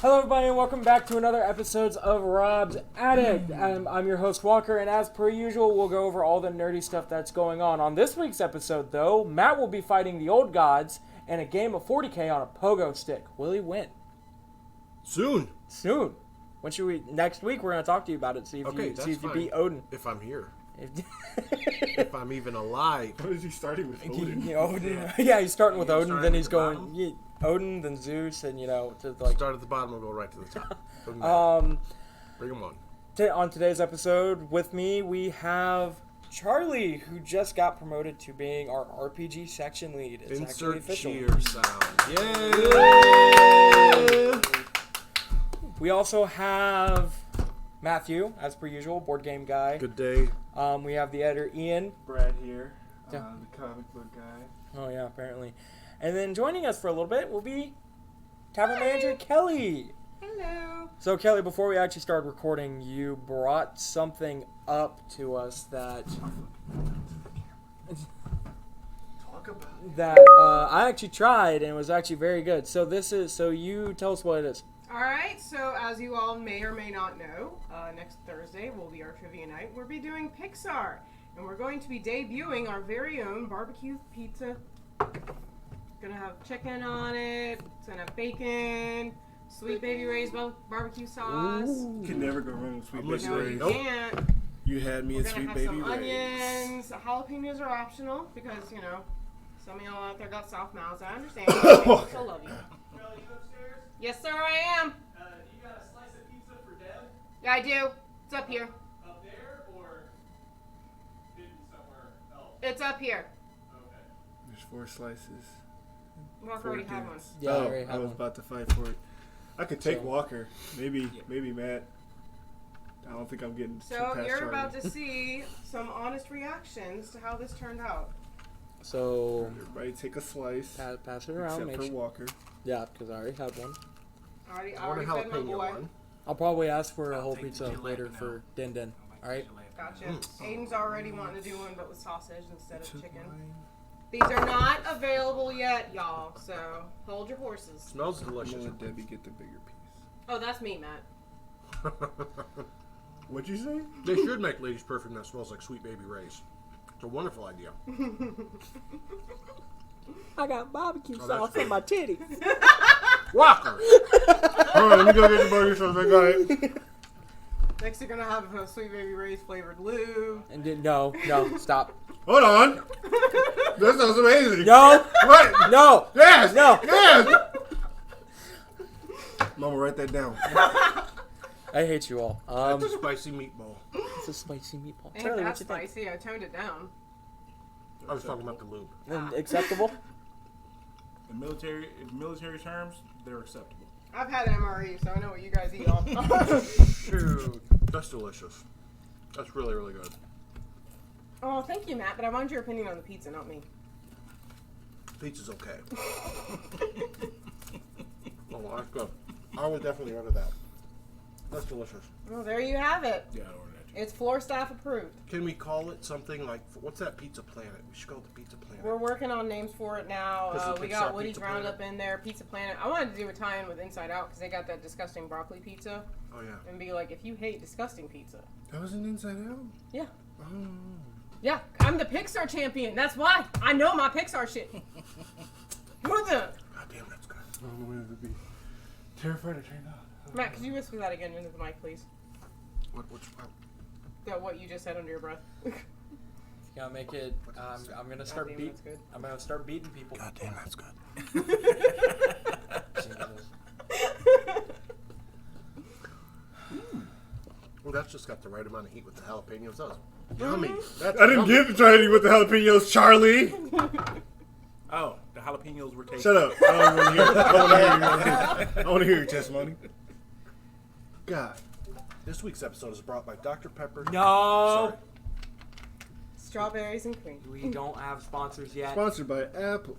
Hello everybody and welcome back to another episode of Rob's Attic. I'm your host Walker, and as per usual we'll go over all the nerdy stuff that's going on. On this week's episode though, Matt will be fighting the old gods in a game of 40k on a pogo stick. Will he win? Soon. When should we? Next week we're going to talk to you about it, see if you beat Odin. If I'm here. If I'm even alive. What is he starting with? Odin? Yeah, he's starting with Odin, then he's going Odin, then Zeus, and to like start at the bottom and go right to the top. Bring him on. On today's episode with me we have Charlie, who just got promoted to being our RPG section lead. It's actually official. Cheer sound. Yay! We also have Matthew, as per usual, board game guy. Good day. We have the editor Ian. Brad here, Yeah. the comic book guy. Oh yeah, apparently. And then joining us for a little bit will be Tavern Manager Kelly. Hello. So Kelly, before we actually started recording, you brought something up to us that Talk about it. that I actually tried and it was actually very good. So you tell us what it is. Alright, so as you all may or may not know, next Thursday will be our trivia night. We'll be doing Pixar, and we're going to be debuting our very own barbecue pizza. Gonna have chicken on it, it's gonna have bacon, Sweet Baby Ray's barbecue sauce. You can never go wrong with Sweet I'm Baby No, listening. you Ray's. Nope. can't. You had me We're at gonna Sweet have Baby some Ray's. onions. Jalapenos are optional because, some of y'all out there got soft mouths. I understand. I still love you. Charlie, you upstairs? Yes, sir, I am. You got a slice of pizza for Deb Yeah, I do. It's up here. up there or hidden somewhere else? It's up here. Okay. There's 4 slices. Walker 4 already had one. dudes. Yeah, I already had I was one. about to fight for it. I could take So- Walker. Maybe Matt. I don't think I'm getting too So past you're Charlie. about to see some honest reactions to how this turned out. So Everybody take a slice. pass it around. Except for Walker. Yeah, because I already had one. I I want a already fed my jalapeno boy. one. I'll probably ask for a I'll whole take pizza the jalapeno. later for Din Din. Alright? Gotcha. Mm. Aiden's already wanting to do one, but with sausage instead of Took chicken. mine. These are not available yet, y'all. So hold your horses. Smells I'm delicious. gonna let Debbie get the bigger piece. Oh, that's me, Matt. What'd you say? They should make ladies' perfume that smells like Sweet Baby Ray's. It's a wonderful idea. I got barbecue Oh, that's sauce in my titty. Walker! Alright, let me go get the burger sauce. I got it. Next, you're gonna have a Sweet Baby Ray's flavored lube. And then, no, stop. Hold on. That sounds amazing. No, What? no, Yes. no. Yes. Mama, write that down. I hate you all. That's a spicy meatball. It's a spicy meatball. Ain't Charlie, that what you think? spicy? I toned it down. I was talking about the lube. Acceptable? In military terms, they're acceptable. I've had MRE, so I know what you guys eat all the time. Shoot. That's delicious. That's really, really good. Oh, thank you, Matt. But I wanted your opinion on the pizza, not me. Pizza's okay. Oh, that's good. I would definitely order that. That's delicious. Well, there you have it. Yeah, I ordered that. It's floor staff approved. Can we call it something like, what's that Pizza Planet? We should call it the Pizza Planet. We're working on names for it now. This is We Pixar got Woody's Pizza Roundup Planet. in there, Pizza Planet. I wanted to do a tie-in with Inside Out because they got that disgusting broccoli pizza, Oh, yeah. and be like, if you hate disgusting pizza, That was an Inside Out? yeah, Oh. yeah, I'm the Pixar champion. That's why I know my Pixar shit. Who the God damn, that's good. I don't know whether to be terrified or turned on. Matt? Could you whisper that again into the mic, please? What you just said under your breath. Gotta make it. I'm gonna start damn, beat. that's good. I'm gonna start beating people. God damn, that's good. Jesus. Well, that's just got the right amount of heat with the jalapenos. That was yummy. That's I didn't yummy. get to try any with the jalapenos, Charlie. Oh, the jalapenos were tasty. Shut up. I don't want to hear it. I want to hear your testimony. God. This week's episode is brought by Dr. Pepper. No, Sorry. Strawberries and cream. we don't have sponsors yet. Sponsored by Apple.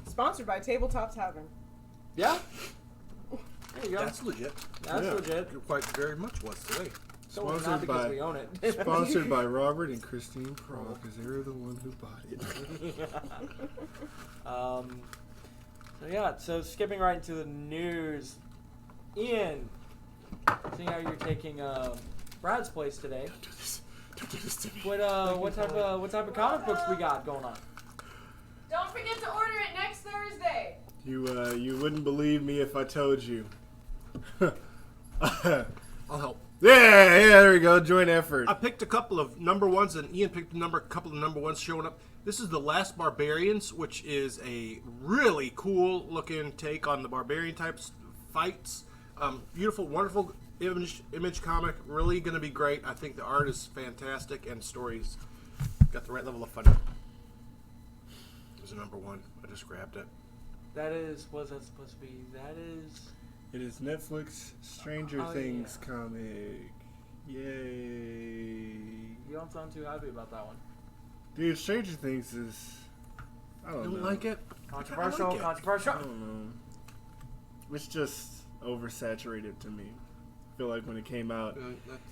Sponsored by Tabletop Tavern. Yeah. There you go. That's legit. That's yeah. legit. It quite very much was today. So it's Sponsored not because by- we own it. Sponsored by Robert and Christine Praw, because they were the one who bought it. So yeah, so skipping right into the news. Ian, seeing how you're taking Brad's place today, Don't do this to me. what type of comic books we got going on? Don't forget to order it next Thursday. You wouldn't believe me if I told you. I'll help. Yeah, there we go. Joint effort. I picked a couple of number ones, and Ian picked a couple of number ones showing up. This is The Last Barbarians, which is a really cool looking take on the barbarian types fights. Beautiful, wonderful image comic. Really going to be great. I think the art is fantastic, and stories got the right level of fun. There's a number one. I just grabbed it. What's that supposed to be? That is... It is Netflix Stranger Things comic. Yay. You don't sound too happy about that one. Dude, Stranger Things is... I don't know. like it? Controversial, I like it. controversial. I don't know. It's just oversaturated to me. I feel like when it came out,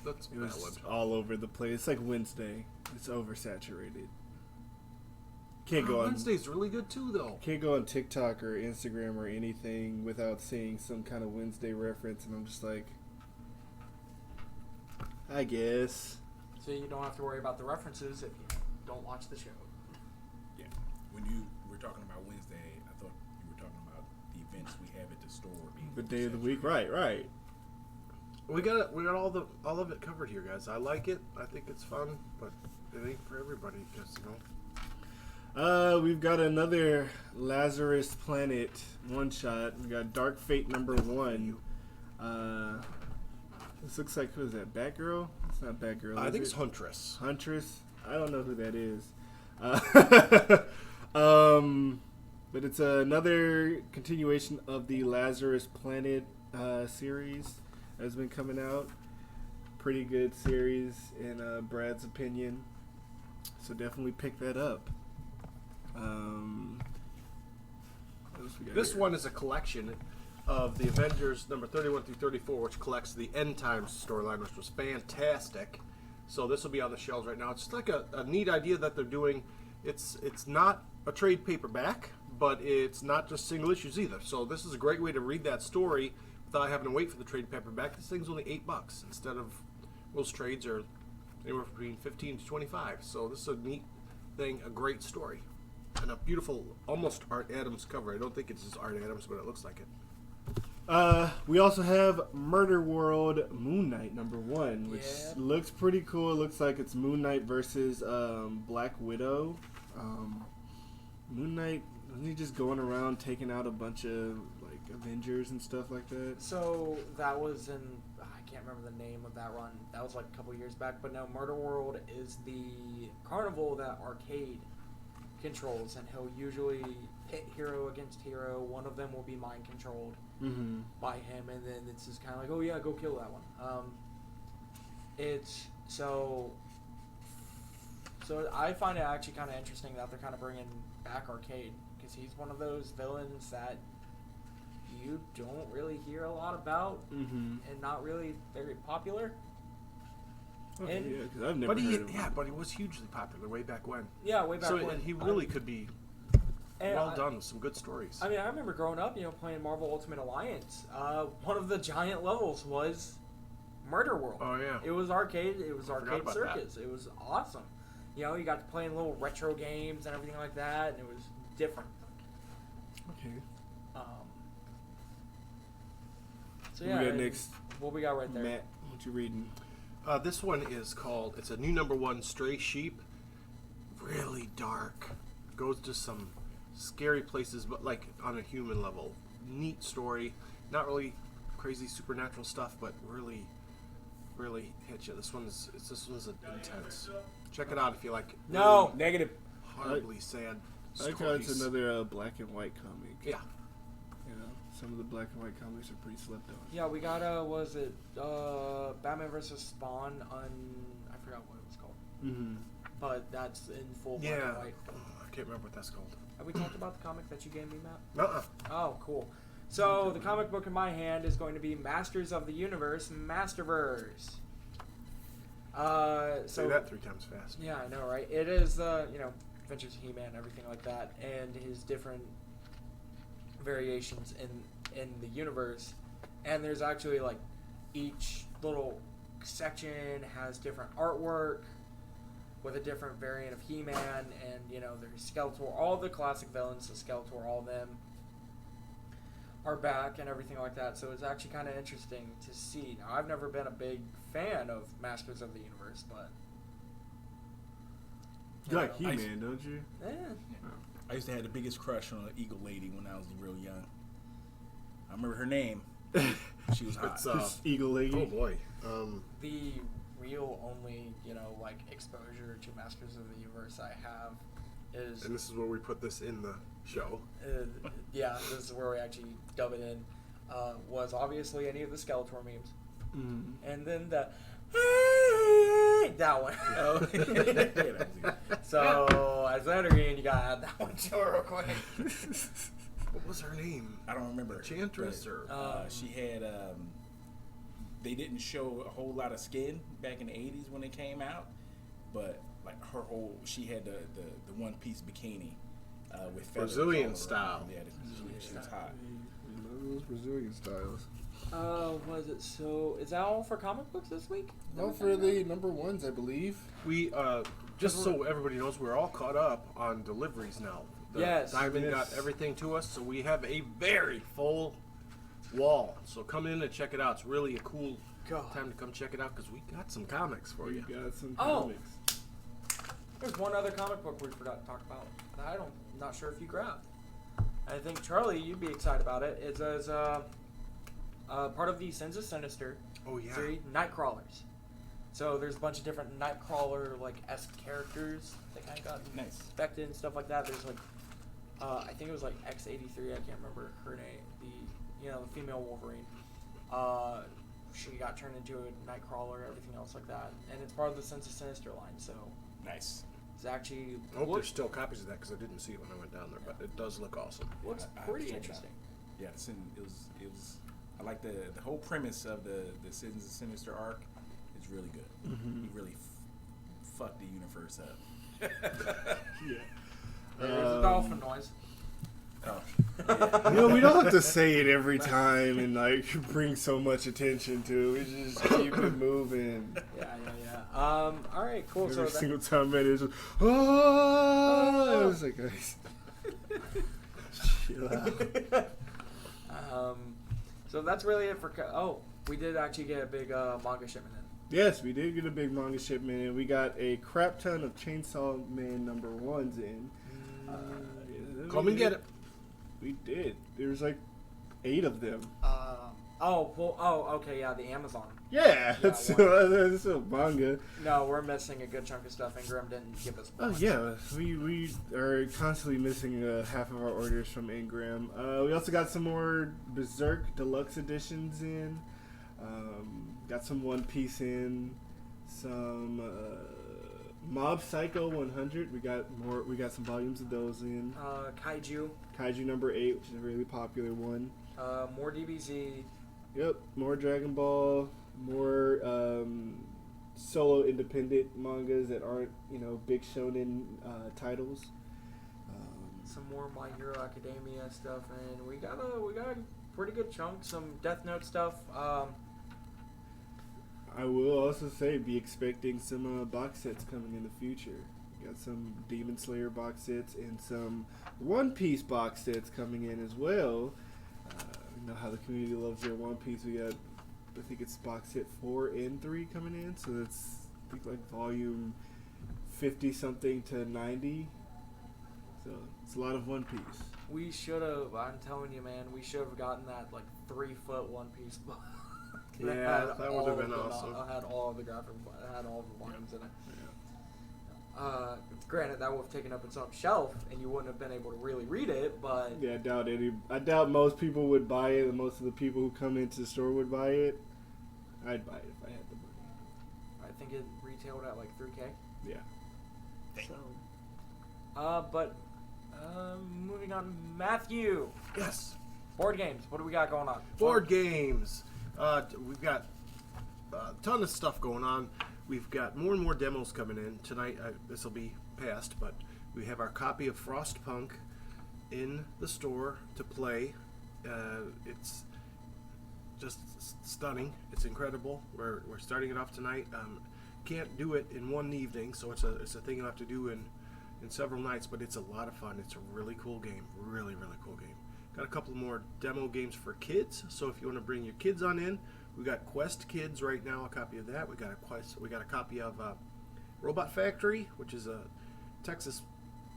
That's it was valid. all over the place. It's like Wednesday. It's oversaturated. Can't go on Wednesday's really good too, though. Can't go on TikTok or Instagram or anything without seeing some kind of Wednesday reference, and I'm just like, I guess. So you don't have to worry about the references if you don't watch the show. Yeah. When you were talking about Wednesday, I thought you were talking about the events we have at the store being The day of the week, right. We got all of it covered here, guys. I like it. I think it's fun, but it ain't for everybody because We've got another Lazarus Planet one shot. We got Dark Fate number 1. This looks like, who is that? Batgirl? It's not Batgirl. I is think it? it's Huntress. Huntress. I don't know who that is. But it's another continuation of the Lazarus Planet series that's been coming out. Pretty good series in Brad's opinion. So definitely pick that up. What else we got This here? one is a collection of the Avengers number 31 through 34, which collects the End Times storyline, which was fantastic. So this will be on the shelves right now. It's just like a neat idea that they're doing. It's not a trade paperback, but it's not just single issues either. So this is a great way to read that story without having to wait for the trade paperback. This thing's only $8 instead of most trades are anywhere between 15 to 25. So this is a neat thing, a great story, and a beautiful, almost Art Adams cover. I don't think it's just Art Adams, but it looks like it. We also have Murder World Moon Knight number 1, which looks pretty cool. It looks like it's Moon Knight versus Black Widow. Moon Knight, isn't he just going around taking out a bunch of like Avengers and stuff like that? So that was in, I can't remember the name of that run. That was like a couple years back. But no, Murder World is the carnival that Arcade controls, and he'll usually pit hero against hero. One of them will be mind controlled by him, and then it's just kind of like, oh yeah, go kill that one. It's so I find it actually kind of interesting that they're kind of bringing back Arcade, because he's one of those villains that you don't really hear a lot about and not really very popular. Okay, And- yeah, 'cause I've never heard of him. But he was hugely popular way back when. Yeah, way back So when. he really could be and well done with some good stories. I mean, I remember growing up, playing Marvel Ultimate Alliance. One of the giant levels was Murder World. Oh, yeah. It was arcade. It was forgot Arcade about Circus. It was awesome. You got to play in little retro games and everything like that, and it was different. Okay. So What yeah. we got and next? What we got right there? Matt, what you reading? This one is called, it's a new number 1, Stray Sheep. Really dark. Goes to some scary places, but like on a human level. Neat story. Not really crazy supernatural stuff, but really, really hits you. This one's intense. Check it out if you like. No, really negative. horribly sad I like how it's stories. another black and white comic. Yeah. Some of the black and white comics are pretty slept on. Yeah, we got was it Batman vs Spawn on, I forgot what it was called, but that's in full black Yeah. and white. Oh, I can't remember what that's called. Have we talked about the comic that you gave me, Matt? Nuh-uh. Oh, cool. So the comic book in my hand is going to be Masters of the Universe, Masterverse. Say that 3 times fast. Yeah, I know, right? It is, Adventures of He-Man, everything like that, and his different variations in the universe. and there's actually like each little section has different artwork with a different variant of He-Man, and there's Skeletor. All the classic villains, so Skeletor, all of them are back and everything like that. So it's actually kind of interesting to see. Now, I've never been a big fan of Masters of the Universe, but You like He-Man, don't you? yeah. I used to have the biggest crush on an Eagle Lady when I was real young. I remember her name. She was hot. It's Eagle Lady. oh boy. The real only like exposure to Masters of the Universe I have is And this is where we put this in the show. yeah, this is where we actually dub it in. Was obviously any of the Skeletor memes, and then the that one. Oh. Yeah, that was good. So as Letterman, you gotta add that one to it real quick. What was her name? I don't remember. Enchantress or She had. They didn't show a whole lot of skin back in the '80s when it came out, but like she had the one piece bikini with feathers Brazilian all style. around. Yeah, she was hot. Those Brazilian styles. Was it so? Is that all for comic books this week? Well, for the number ones, I believe. We just so everybody knows, we're all caught up on deliveries now. Yes. Diamond Yes. got everything to us, so we have a very full wall. So come in and check it out. It's really a cool time to come check it out because we got some comics for We you. got some Oh. comics. There's one other comic book we forgot to talk about that not sure if you grabbed. I think Charlie, you'd be excited about it. It's as part of the Sins of Sinister Oh yeah. series, Nightcrawlers. So there's a bunch of different Nightcrawler esque characters that kind of got Nice. infected and stuff like that. There's I think it was X83. I can't remember her name. The female Wolverine. She got turned into a Nightcrawler, everything else like that, and it's part of the Sins of Sinister line. So Nice. it's actually I hope there's still copies of that because I didn't see it when I went down there, but it does look awesome. looks I have to pretty check it out. interesting. Yeah, it was. I like the whole premise of the Sins of Sinister arc. It's really good. He really fucked the universe up. Yeah. There's a dolphin noise. Oh, We don't have to say it every time and bring so much attention to it. We just keep it moving. Yeah. All right, cool. Every So single time it is just, oh! I was like, guys, chill out. so that's really it for. We did actually get a big manga shipment in. Yes, we did get a big manga shipment, and we got a crap ton of Chainsaw Man number ones in. Come and get it. We did. There's 8 of them. Okay, yeah, the Amazon. Yeah, that's a manga. No, we're missing a good chunk of stuff. Ingram didn't give us. Oh much. yeah, we are constantly missing half of our orders from Ingram. We also got some more Berserk Deluxe editions in. Got some One Piece in. Some Mob Psycho 100. We got some volumes of those in. Kaiju. Number 8, which is a really popular one. More DBZ. Yep, more Dragon Ball, more solo independent mangas that aren't, big shonen titles. Some more My Hero Academia stuff, and we got a pretty good chunk. Some Death Note stuff. I will also say, be expecting some box sets coming in the future. We got some Demon Slayer box sets and some One Piece box sets coming in as well. You know how the community loves their One Piece. We got, I think it's box set 4 and 3 coming in, so that's I think volume 50 something to 90. So it's a lot of One Piece. We should have. I'm telling you, man. We should have gotten that 3-foot One Piece book. Yeah, that would have been awesome. I had all of the graphic. I had all the volumes in it. Granted, that would have taken up its own shelf, and you wouldn't have been able to really read it. But Yeah, I doubt most people would buy it, and most of the people who come into the store would buy it. I'd buy it if I had the money. I think it retailed at $3K. Yeah. So, moving on, Matthew. Yes. Board games. What do we got going on? Board games. We've got a ton of stuff going on. We've got more and more demos coming in tonight. This will be past, but we have our copy of Frostpunk in the store to play. It's just stunning. It's incredible. We're starting it off tonight. Can't do it in one evening, so it's a thing you'll have to do in several nights, but it's a lot of fun. It's a really cool game. Really, really cool game. Got a couple more demo games for kids, so if you want to bring your kids on in, we got Quest Kids right now, a copy of that. We got a copy of Robot Factory, which is a Texas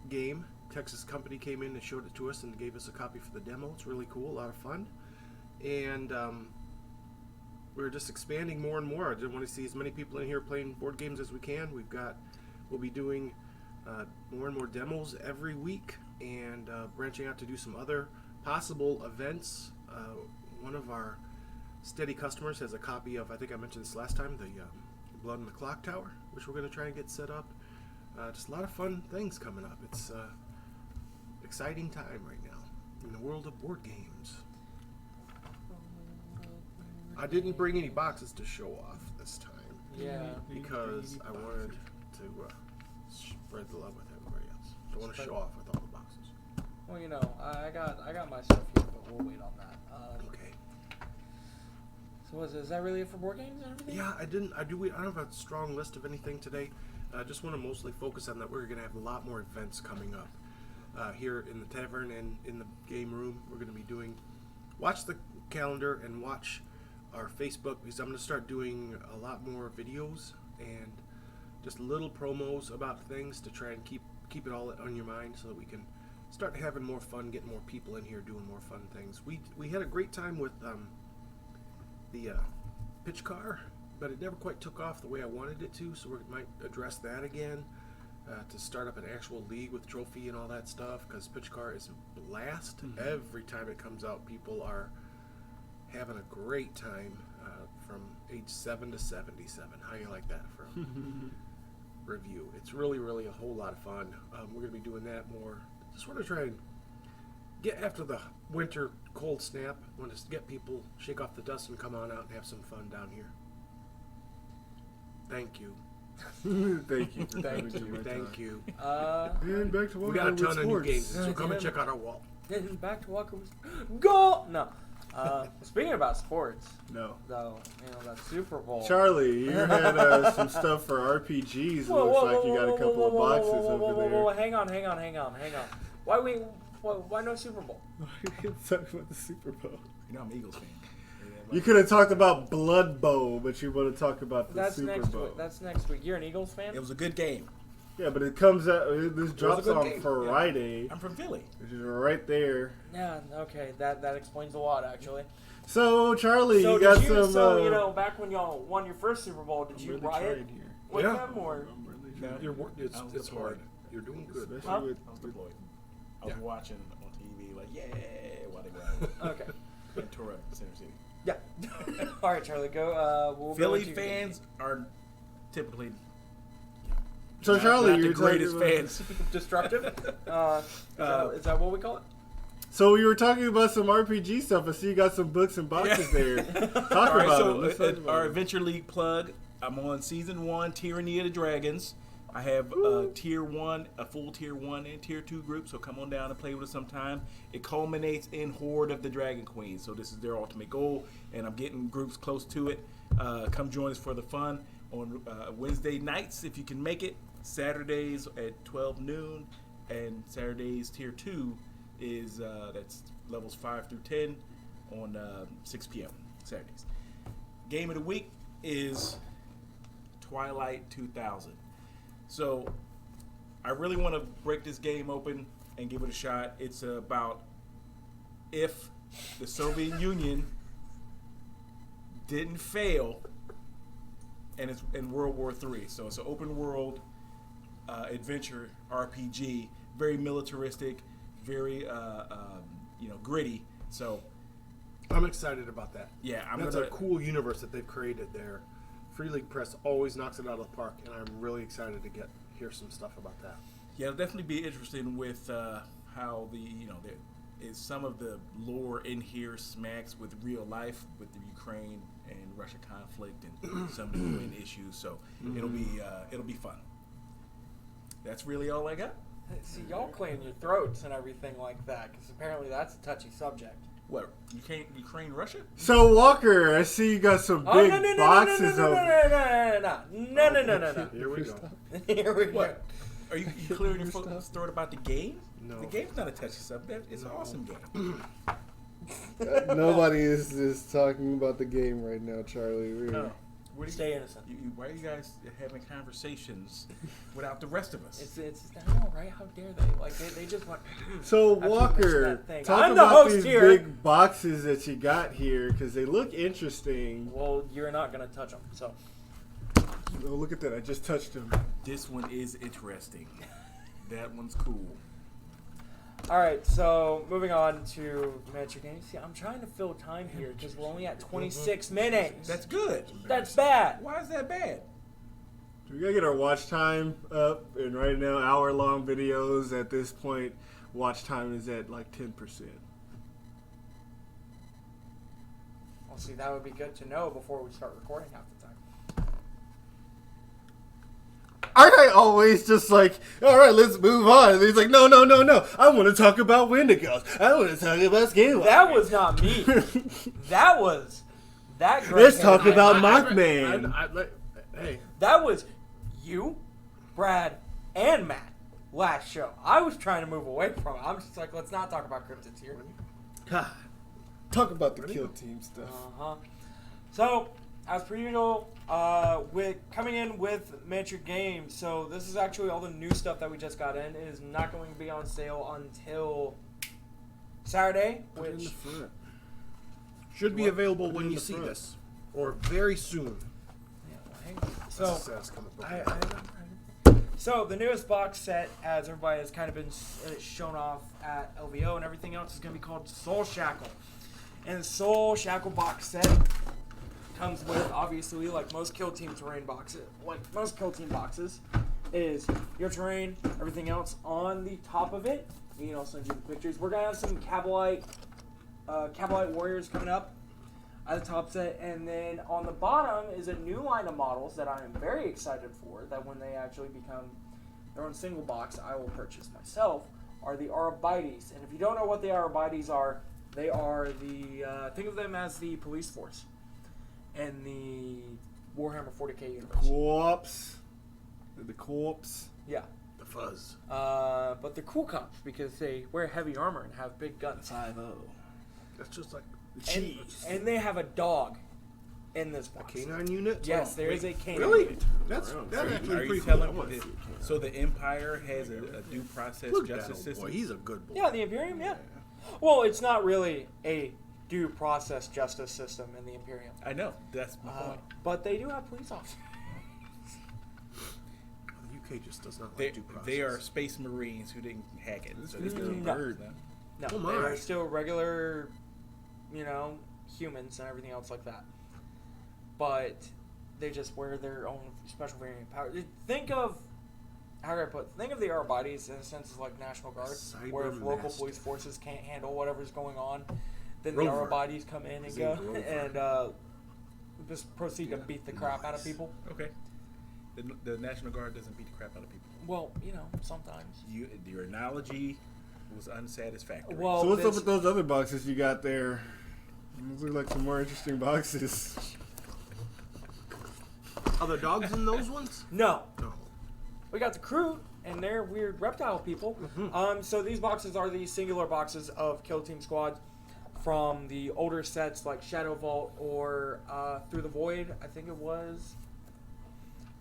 game. Texas company came in and showed it to us and gave us a copy for the demo. It's really cool, a lot of fun. And we're just expanding more and more. I just want to see as many people in here playing board games as we can. We'll be doing more and more demos every week, and branching out to do some other possible events. One of our steady customers has a copy of, I think I mentioned this last time, the Blood in the Clock Tower, which we're going to try and get set up. Just a lot of fun things coming up. It's exciting time right now in the world of board games. I didn't bring any boxes to show off this time. Yeah. Because I wanted to spread the love with everybody else. Don't want to show off with all the boxes. Well, you know, I got my stuff here, but we'll wait on that. Okay. So is that really it for board games and everything? Yeah, I don't have a strong list of anything today. I just want to mostly focus on that we're going to have a lot more events coming up here in the tavern and in the game room. We're going to be doing, watch the calendar and watch our Facebook, because I'm going to start doing a lot more videos and just little promos about things to try and keep it all on your mind, so that we can start having more fun, getting more people in here doing more fun things. We had a great time with the pitch car, but it never quite took off the way I wanted it to, so we might address that again to start up an actual league with trophy and all that stuff, because pitch car is a blast. Every time it comes out, people are having a great time from age 7 to 77. How you like that for a review? It's really, really a whole lot of fun. We're going to be doing that more. Just want to try and get after the winter cold snap. Want to get people, shake off the dust and come on out and have some fun down here. Thank you. Thank you. Thank you. And back to We Walker got a with ton of new sports. games, so come and check out our wall. Back to Walker with go. No. Speaking about sports, No. though, you know that Super Bowl. Charlie, you had some stuff for RPGs. It looks like you got a couple of boxes over there. Hang on. Why no Super Bowl? Talk about the Super Bowl. You know I'm an Eagles fan. You could have talked about Blood Bowl, but you want to talk about the That's Super next Bowl. week. That's next week. You're an Eagles fan? It was a good game. Yeah, but it comes out. This drops good on game. Friday, I'm from Philly. which is right there. Yeah. Okay. That explains a lot, actually. So Charlie, So you got did you? some. So you know, back when y'all won your first Super Bowl, did I'm you really riot trying here. with Yeah. them or? I'm really No. trying. I was It's deployed. hard. You're doing good. Especially Huh? with, I was with deployed. I was Yeah. watching on TV, like, yeah, while they were Okay. and tore up Center City. Yeah. All right, Charlie. Go. We'll Philly go into your fans are typically so not, Charlie, not you're the greatest talking about- fans. destructive. Is that what we call it? So we were talking about some RPG stuff. I see you got some books and boxes there. Talk All right, about so them. Let's talk about our them. Adventure League plug. I'm on season 1, Tyranny of the Dragons. I have tier 1, a full tier 1 and tier 2 group, so come on down and play with us sometime. It culminates in Horde of the Dragon Queen, so this is their ultimate goal, and I'm getting groups close to it. Come join us for the fun on Wednesday nights if you can make it. Saturdays at 12 noon, and Saturdays tier 2 is that's levels 5 through 10 on 6 p.m. Saturdays. Game of the week is Twilight 2000. So I really want to break this game open and give it a shot. It's about if the Soviet Union didn't fail and it's in World War III. So it's an open world adventure RPG, very militaristic, very gritty. So I'm excited about that. yeah, That's a cool universe that they've created there. Free League Press always knocks it out of the park, and I'm really excited to hear some stuff about that. Yeah, it'll definitely be interesting with how there is some of the lore in here smacks with real life with the Ukraine and Russia conflict and some of the UN issues. So it'll be fun. That's really all I got. See, y'all clearing your throats and everything like that, because apparently that's a touchy subject. What? Ukraine, Russia? So Walker, I see you got some big boxes over. No. Here we go. Here we go. What? Are you clearing your throat about the game? No. The game's not a touchy subject. It's an awesome game. Nobody is talking about the game right now, Charlie. No. Stay innocent. Why are you guys having conversations without the rest of us? It's I know, right? How dare they? Like they just want. So After you Walker, mentioned that thing. talk I'm the about host these here. big boxes that you got here because they look interesting. Well, you're not gonna touch them, so. Oh, look at that! I just touched them. This one is interesting. That one's cool. All right, so moving on to miniature games. See, I'm trying to fill time here because we're only at 26 minutes. That's good. That's bad. Why is that bad? We gotta get our watch time up, and right now, hour-long videos. At this point, watch time is at like 10%. Well, see, that would be good to know before we start recording half the time. Aren't I always just like, all right, let's move on? And he's like, no. I want to talk about Wendigos. I want to talk about Skinwalker. That was not me. That was that. Let's talk Greg- about I- Mothman. Hey, That was you, Brad, and Matt last show. I was trying to move away from it. I'm just like, let's not talk about cryptids here. God, talk about the kill team stuff. So, as per usual, with coming in with miniature games. So this is actually all the new stuff that we just got in. It is not going to be on sale until Saturday, Put it in which the front. should be What? available Put it when in you the see front. this, or very soon. so. That's coming up. So the newest box set, as everybody has kind of been shown off at LVO and everything else, is going to be called Soul Shackle. And the Soul Shackle box set comes with, obviously, like most Kill Team terrain boxes, is your terrain, everything else on the top of it. You can also do the pictures. We're going to have some Cabalite Warriors coming up at the top set, and then on the bottom is a new line of models that I am very excited for, that when they actually become their own single box, I will purchase myself, are the Arabites. And if you don't know what the Arabites are, they are the, think of them as the police force in the Warhammer 40k universe. Co-ops. The co-ops. Yeah. The fuzz. But they're cool cops because they wear heavy armor and have big guns. 5-0. That's just like And they have a dog in this box. canine unit. Yes, there is a canine. Really? unit. That's Are actually you pretty telling cool. me so the Empire has a due process Look at that justice old system? boy. He's a good boy. Yeah, the Imperium, yeah. Well, it's not really a due process justice system in the Imperium. I know. That's my point. But they do have police officers. The UK just does not They, like due process. they are space marines who didn't hack it. So This they is a No. bird. No, Oh they my. are still regular, humans and everything else like that. But they just wear their own special variant power. Think of, think of the Arabites in a sense as like National Guard, where if local Cybermaster. police forces can't handle whatever's going on, then Rover. the Arabites come in and His go name's Rover. and just proceed to beat the crap out of people. Okay. The National Guard doesn't beat the crap out of people. Well, sometimes. Your analogy was unsatisfactory. Well, So what's up this- with those other boxes you got there? Those look like some more interesting boxes. Are there dogs in those ones? No. No. We got the crew and they're weird reptile people. So these boxes are the singular boxes of Kill Team Squad from the older sets like Shadow Vault or Through the Void, I think it was.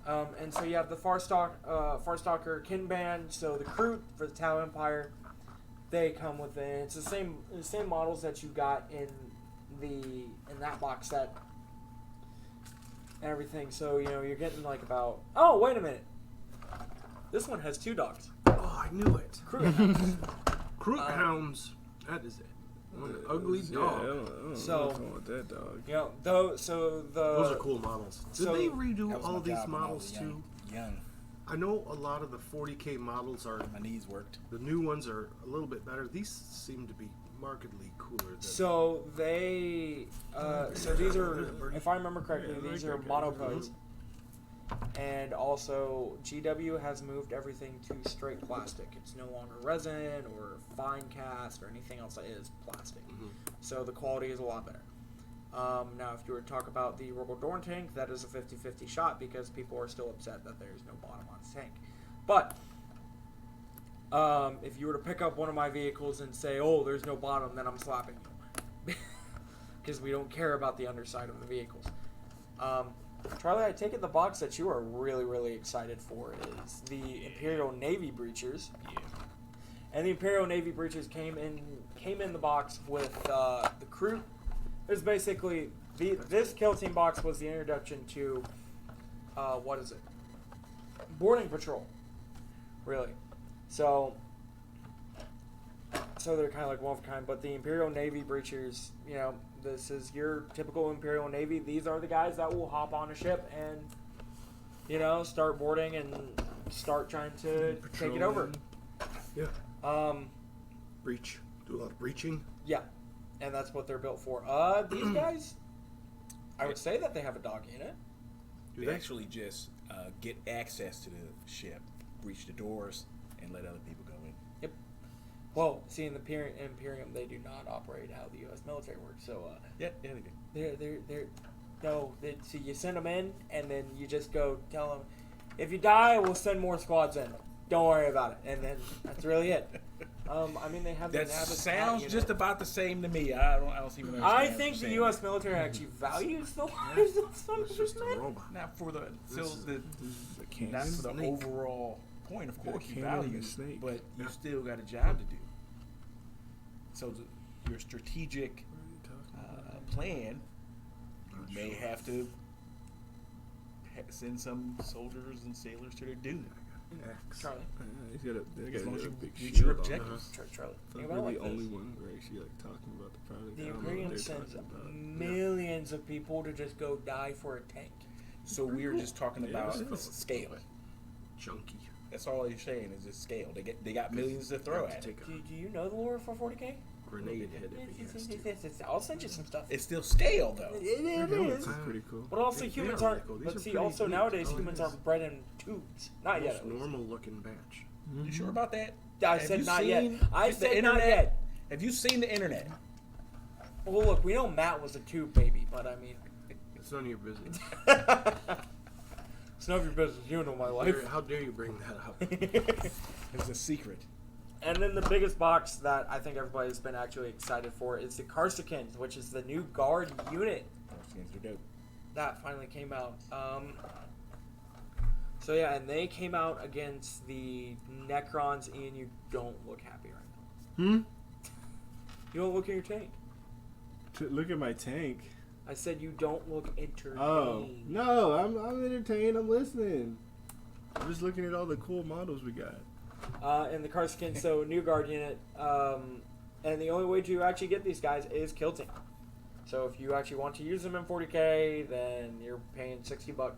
And so you have the Farstalker Kin Band, so the crew for the Tau Empire, they come with it. It's the same models that you got in that box set and everything. So you're getting like about. Oh, wait a minute. This one has 2 dogs. Oh, I knew it. Crew hounds. Crook hounds. That is it. One ugly Yeah, dog. I don't So- know what's wrong with that dog. Those Those are cool models. Did so- they That redo was all my these job when I models was too? young. I know a lot of the 40k models are. My knees worked. The new ones are a little bit better. These seem to be markedly cooler than. So they, so these are, if I remember correctly, these are monopodes. And also, GW has moved everything to straight plastic. It's no longer resin or fine cast or anything else. It is plastic. So the quality is a lot better. Now, if you were to talk about the Robo Dorn tank, that is a 50-50 shot because people are still upset that there's no bottom on this tank. But if you were to pick up one of my vehicles and say, oh, there's no bottom, then I'm slapping you. Because we don't care about the underside of the vehicles. Charlie, I take it the box that you are really, really excited for is the Imperial Navy Breachers. Yeah. And the Imperial Navy Breachers came in the box with the crew. It was basically this Kill Team box was the introduction to what is it? Boarding Patrol. Really. So they're kind of like one of a kind, but the Imperial Navy Breachers, you know, this is your typical Imperial Navy. These are the guys that will hop on a ship and, you know, start boarding and start trying to take it over. Yeah. Breach. Do a lot of breaching. Yeah, and that's what they're built for. These guys, I would say that they have a dog in it. They actually just get access to the ship, breach the doors, and let other people go in. Yep. Well, see, in the Imperium, they do not operate how the U.S. military works. So Yeah, they do. So you send them in, and then you just go tell them, if you die, we'll send more squads in. Don't worry about it, and then that's really it. I mean, they have That the sounds unit. just about the same to me. I don't even understand. I what think you're the saying. U.S. military actually values the lives of some It's just a men. robot. Not for the cannon. not for the Snake. overall point. Of course, you cannon and value, a snake. but you still got a job to do. So your strategic plan, you may have to send some soldiers and sailors to their doom. Charlie, They got As long as a you big reach your shield on. objectives. Charlie. I Think think about we're it the like only this. ones who are actually like talking about the product. The I don't know what Imperium they're sends talking about. millions of people to just go die for a tank. So we were just talking about Yeah. scale. Junkie. That's all you're saying is just scale. They got millions to throw at it. Take a Do you know the lore for 40K? grenade head if he has to. I'll send you some stuff. It's still scale though. It This is. is pretty cool. But also They humans are aren't. really cool. These But are see, pretty also neat. nowadays Oh, humans yes. aren't bred in tubes. Not yet. Most at least. normal looking batch. You sure about that? I Have said you not yet. seen I the said not internet? yet. Have you seen the internet? Well, look, we know Matt was a tube baby, but I mean, It's none of your business. it's none of your business. You know my life. How dare you bring that up? It's a secret. And then the biggest box that I think everybody's been actually excited for is the Karsakins, which is the new guard unit Those skins are dope. that finally came out. So yeah, and they came out against the Necrons, and you don't look happy right now. You don't look in your tank. Look at my tank. I said you don't look entertained. Oh no, I'm entertained. I'm listening. I'm just looking at all the cool models we got. And the Karsakins, so new guard unit. And the only way to actually get these guys is kill team. So if you actually want to use them in 40K, then you're paying $60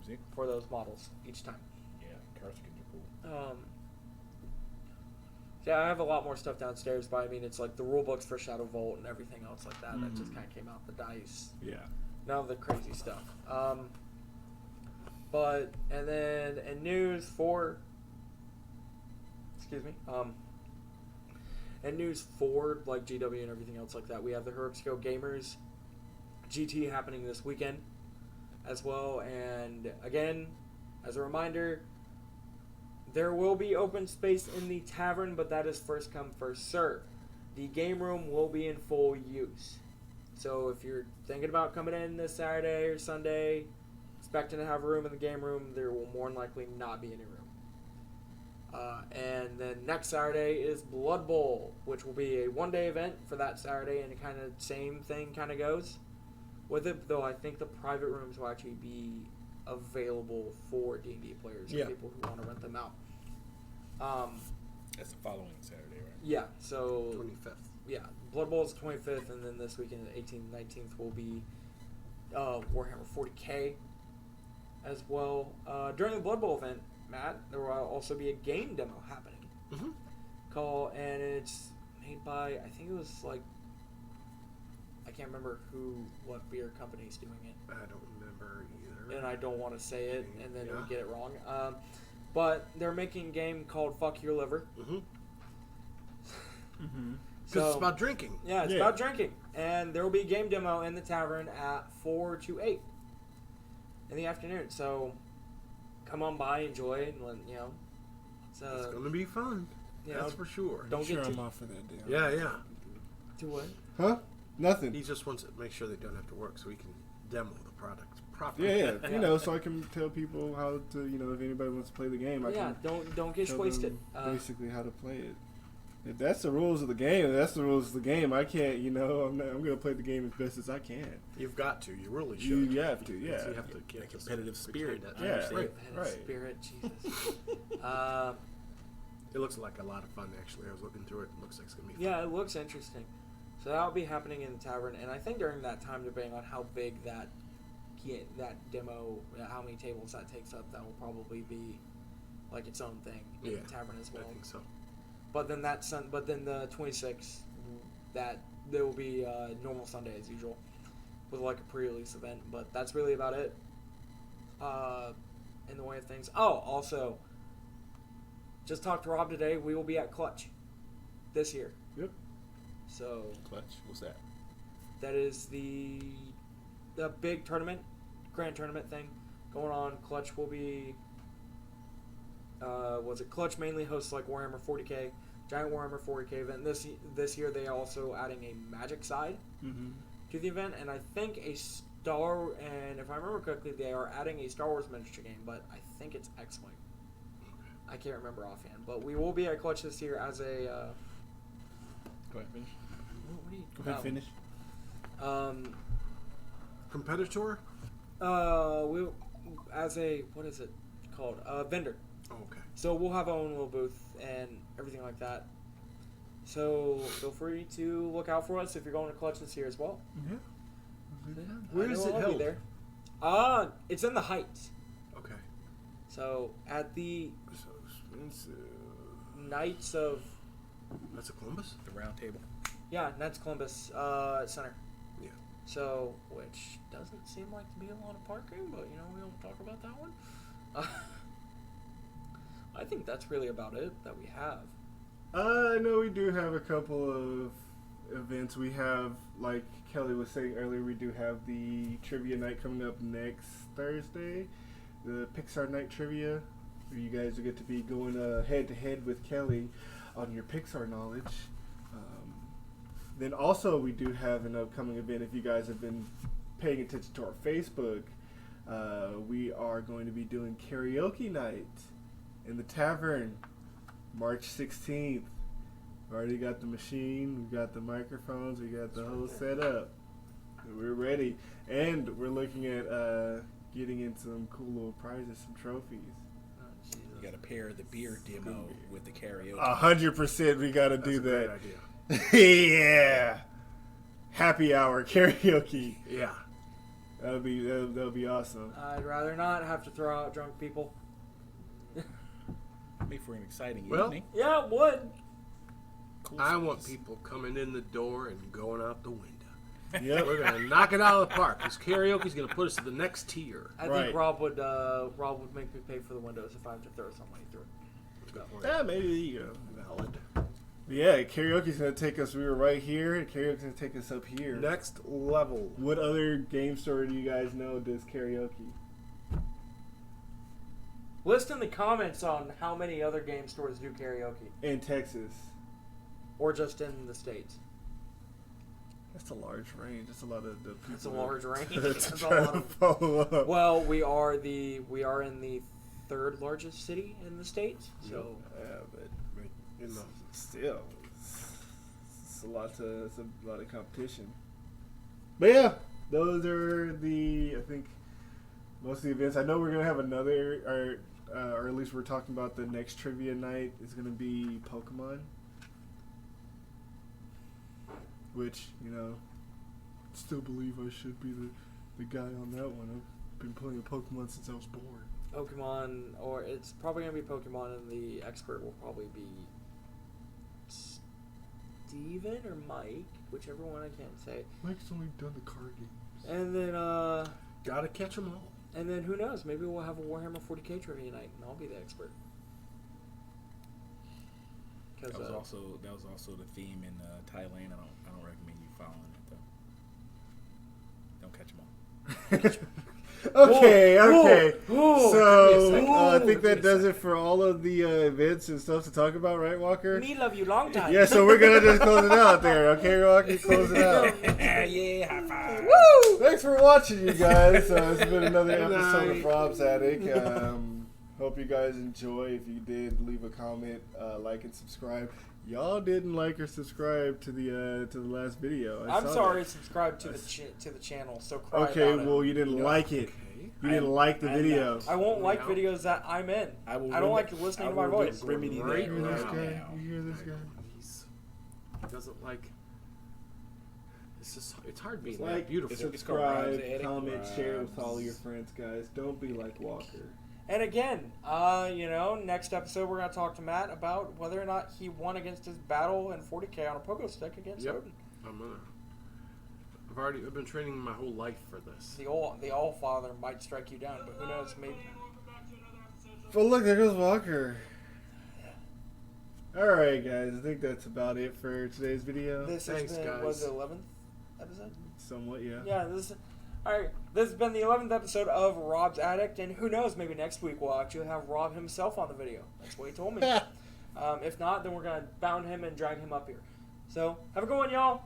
See? for those models each time. Yeah, car skins are cool. Yeah, I have a lot more stuff downstairs, but I mean, it's like the rule books for Shadow Vault and everything else like that. That just kind of came out. The dice, Yeah. none of the crazy stuff. But and then in news for, excuse me, and news for like GW and everything else like that, we have the Heroic Skill Gamers GT happening this weekend as well. And again, as a reminder, there will be open space in the tavern, but that is first come, first serve. The game room will be in full use. So if you're thinking about coming in this Saturday or Sunday, expecting to have a room in the game room, there will more than likely not be any room. And then next Saturday is Blood Bowl, which will be a one-day event for that Saturday, and it kind of same thing kind of goes with it, though I think the private rooms will actually be available for D&D players Yeah. or people who want to rent them out. That's the following Saturday, right? Yeah, so 25th. yeah, Blood Bowl is the 25th, and then this weekend, the 18th, 19th, will be Warhammer 40K as well. During the Blood Bowl event, Matt, there will also be a game demo happening. Mm-hmm. And it's made by, I think it was like, I can't remember what beer company's doing it, I don't remember either. and I don't want to say it, and then Yeah. we get it wrong. But they're making a game called Fuck Your Liver. Because Mm-hmm. it's about drinking. Yeah, it's Yeah. about drinking. And there will be a game demo in the tavern at 4 to 8 in the afternoon. So come on by, enjoy it, and it's It's going to be fun. you That's know, for sure. don't Sure, get I'm too off for that deal. Yeah. to what? Huh? Nothing. He just wants to make sure they don't have to work so he can demo the product properly. Yeah. Yeah. You know, so I can tell people how to, if anybody wants to play the game, I Yeah, can don't get tell wasted. them basically how to play it. If that's the rules of the game, I can't, I'm going to play the game as best as I can. You've got to. You really should. You have to, yeah. You have to get A this competitive spirit. that. Yeah. Right. Right. Spirit, Jesus. It looks like a lot of fun, actually. I was looking through it. It looks like it's going to be fun. Yeah, it looks interesting. So that'll be happening in the tavern, and I think during that time, depending on how big that demo, how many tables that takes up, that will probably be like its own thing in the tavern as well. I think so. But then the 26th, that there will be normal Sunday as usual, with like a pre-release event. But that's really about it. In the way of things. Oh, also, just talked to Rob today. We will be at Clutch this year. Yep. So Clutch. What's that? that is the big tournament, grand tournament thing going on. Clutch will be. Clutch mainly hosts like Warhammer 40k, giant Warhammer 40k event. This year they are also adding a Magic side Mm-hmm. to the event, and I think and if I remember correctly, they are adding a Star Wars miniature game, but I think it's X-Wing. I can't remember offhand, but we will be at Clutch this year as a. Go ahead, finish. What do you? Go ahead, finish. Competitor? We as a what is it called? Vendor. Oh, okay. So we'll have our own little booth and everything like that. So feel free to look out for us if you're going to Clutch this year as well. Yeah. Where I is know it I'll be held? there. It's in the Heights. Okay. So at the So expensive. Knights of That's a Columbus? The round table. Knights Columbus Center. Yeah. So which doesn't seem like to be a lot of parking, but we don't talk about that one. I think that's really about it that we have. I know we do have a couple of events. We have, like Kelly was saying earlier, we do have the trivia night coming up next Thursday, the Pixar Night Trivia, where you guys will get to be going head to head with Kelly on your Pixar knowledge. Then also we do have an upcoming event. If you guys have been paying attention to our Facebook, we are going to be doing karaoke night in the tavern, March 16th. We already got the machine, we got the microphones, we got the whole setup. We're ready. And we're looking at getting in some cool little prizes, some trophies. You got to pair the beer demo with the karaoke. 100% we got to That's do a great that. idea. Yeah. Happy hour karaoke. Yeah. That'll be awesome. I'd rather not have to throw out drunk people. Make for an exciting Well, evening. Yeah, it would. Cool I want space. people coming in the door and going out the window. Yep. We're going to knock it out of the park. This karaoke's going to put us to the next tier. I Right. think Rob would make me pay for the windows if I have to throw somebody through. Good point. Yeah, maybe you go. Valid. Yeah, karaoke's gonna take us. We were right here. And karaoke's gonna take us up here. Next level. What other game store do you guys know does karaoke? List in the comments on how many other game stores do karaoke, In Texas. or just in the States. That's a large range. That's a lot of the people. That's a large range. to That's a try lot to of- follow up. Well, we are in the third largest city in the States, so Yeah, but In the, still, it's a lot of competition. But yeah, those are I think most of the events. I know we're gonna have another, or at least we're talking about the next trivia night is gonna be Pokemon, which still believe I should be the guy on that one. I've been playing Pokemon since I was born. Pokemon, or it's probably gonna be Pokemon, and the expert will probably be Steven or Mike. whichever one I can say. Mike's only done the card games. And then Gotta catch them all. and then who knows? Maybe we'll have a Warhammer 40K trivia night, and I'll be the expert. That was also the theme in Thailand. I don't recommend you following it though. Don't catch them all. Okay. Whoa, So I think that does it for all of the events and stuff to talk about, right, Walker? Me love you long time. Yeah, so we're gonna just close it out there, okay, Walker? Close it out. Yeah, high five. Woo! Thanks for watching, you guys. It's been another episode of Rob's Attic. Hope you guys enjoy. If you did, leave a comment, like, and subscribe. Y'all didn't like or subscribe to the last video. I'm sorry. Subscribe to the channel. So cry Okay, about well, it. you didn't like it. You didn't like the video. I won't like out. videos that I'm in. I don't like listening to my voice. Remedy Right that You hear this right guy? now. You hear this guy? He doesn't like. It's just it's hard being Like, that beautiful. It's called Rob's subscribe, Attic. comment, share it with Rob's- all your friends, guys. Don't be like Walker. And again, next episode we're gonna talk to Matt about whether or not he won against his battle in 40K on a pogo stick against Yep. Odin. I've been training my whole life for this. The All Father might strike you down, but who knows? Maybe. But look, there goes Walker. Alright, guys. I think that's about it for today's video. This Thanks, has been guys. was the 11th episode. Somewhat, yeah. Yeah. All right. This has been the 11th episode of Rob's Addict, and who knows? Maybe next week we'll actually have Rob himself on the video. That's what he told me. If not, then we're gonna bound him and drag him up here. So have a good one, y'all.